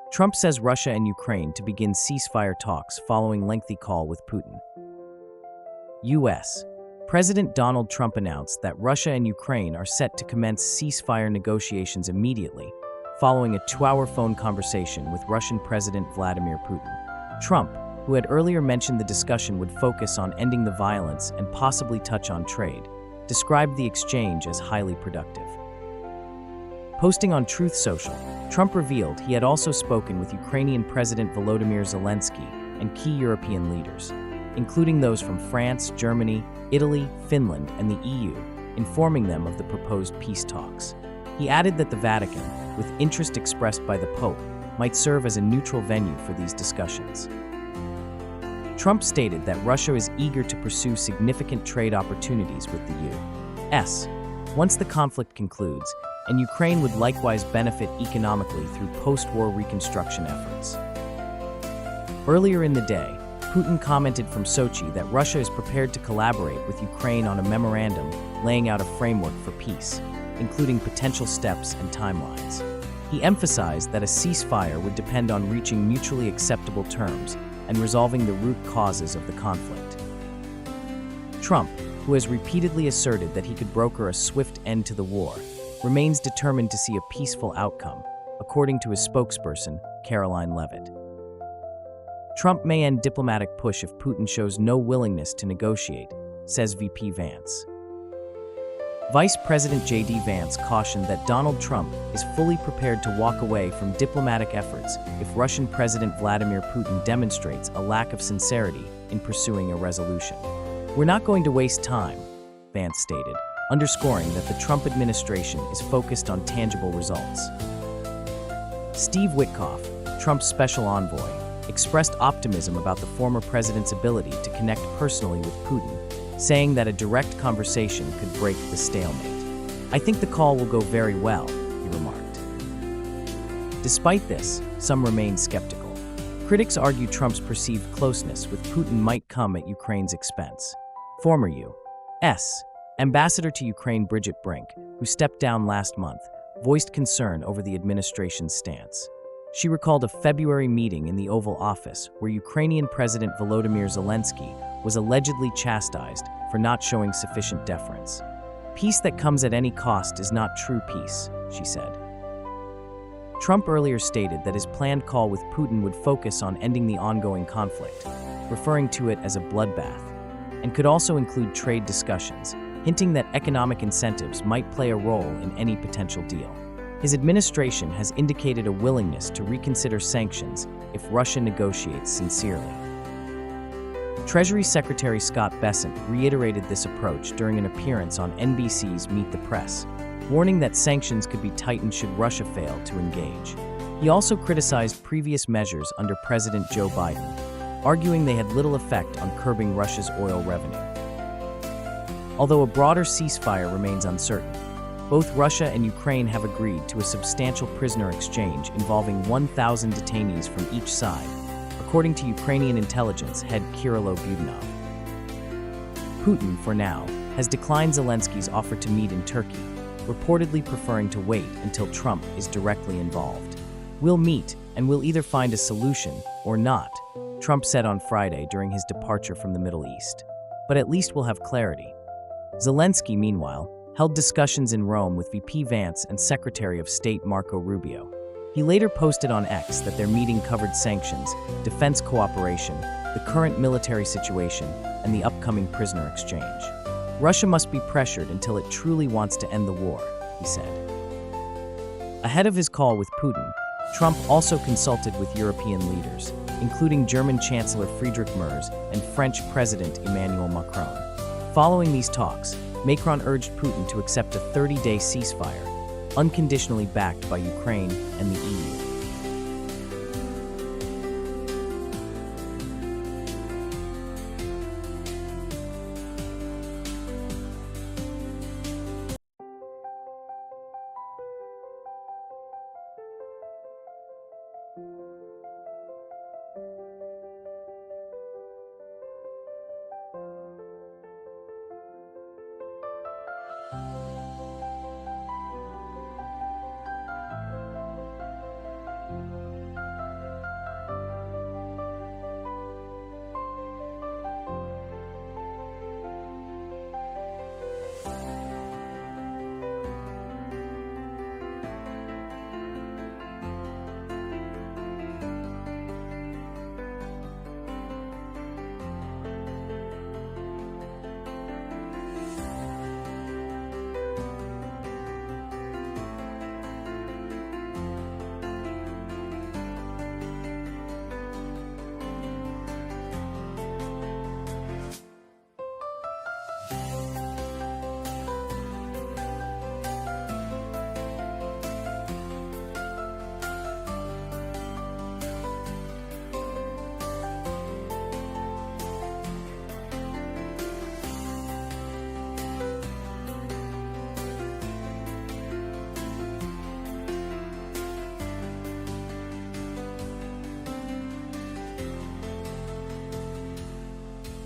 Trump says Russia and Ukraine to begin ceasefire talks following lengthy call with Putin. U.S. President Donald Trump announced that Russia and Ukraine are set to commence ceasefire negotiations immediately, following a 2-hour phone conversation with Russian President Vladimir Putin. Trump, who had earlier mentioned the discussion would focus on ending the violence and possibly touch on trade, described the exchange as highly productive. Posting on Truth Social, Trump revealed he had also spoken with Ukrainian President Volodymyr Zelensky and key European leaders, including those from France, Germany, Italy, Finland, and the EU, informing them of the proposed peace talks. He added that the Vatican, with interest expressed by the Pope, might serve as a neutral venue for these discussions. Trump stated that Russia is eager to pursue significant trade opportunities with the U.S. once the conflict concludes, and Ukraine would likewise benefit economically through post-war reconstruction efforts. Earlier in the day, Putin commented from Sochi that Russia is prepared to collaborate with Ukraine on a memorandum laying out a framework for peace, including potential steps and timelines. He emphasized that a ceasefire would depend on reaching mutually acceptable terms and resolving the root causes of the conflict. Trump, who has repeatedly asserted that he could broker a swift end to the war, remains determined to see a peaceful outcome, according to his spokesperson, Caroline Leavitt. Trump may end diplomatic push if Putin shows no willingness to negotiate, says VP Vance. Vice President J.D. Vance cautioned that Donald Trump is fully prepared to walk away from diplomatic efforts if Russian President Vladimir Putin demonstrates a lack of sincerity in pursuing a resolution. "We're not going to waste time," Vance stated, underscoring that the Trump administration is focused on tangible results. Steve Witkoff, Trump's special envoy, expressed optimism about the former president's ability to connect personally with Putin, saying that a direct conversation could break the stalemate. "I think the call will go very well," he remarked. Despite this, some remain skeptical. Critics argue Trump's perceived closeness with Putin might come at Ukraine's expense. Former U.S. Ambassador to Ukraine Bridget Brink, who stepped down last month, voiced concern over the administration's stance. She recalled a February meeting in the Oval Office where Ukrainian President Volodymyr Zelensky was allegedly chastised for not showing sufficient deference. "Peace that comes at any cost is not true peace," she said. Trump earlier stated that his planned call with Putin would focus on ending the ongoing conflict, referring to it as a bloodbath, and could also include trade discussions, hinting that economic incentives might play a role in any potential deal. His administration has indicated a willingness to reconsider sanctions if Russia negotiates sincerely. Treasury Secretary Scott Bessent reiterated this approach during an appearance on NBC's Meet the Press, warning that sanctions could be tightened should Russia fail to engage. He also criticized previous measures under President Joe Biden, arguing they had little effect on curbing Russia's oil revenue. Although a broader ceasefire remains uncertain, both Russia and Ukraine have agreed to a substantial prisoner exchange involving 1,000 detainees from each side, according to Ukrainian intelligence head Kirilo Budanov. Putin, for now, has declined Zelensky's offer to meet in Turkey, reportedly preferring to wait until Trump is directly involved. "We'll meet, and we'll either find a solution or not," Trump said on Friday during his departure from the Middle East. "But at least we'll have clarity." Zelensky, meanwhile, held discussions in Rome with VP Vance and Secretary of State Marco Rubio. He later posted on X that their meeting covered sanctions, defense cooperation, the current military situation, and the upcoming prisoner exchange. "Russia must be pressured until it truly wants to end the war," he said. Ahead of his call with Putin, Trump also consulted with European leaders, including German Chancellor Friedrich Merz and French President Emmanuel Macron. Following these talks, Macron urged Putin to accept a 30-day ceasefire, unconditionally backed by Ukraine and the EU.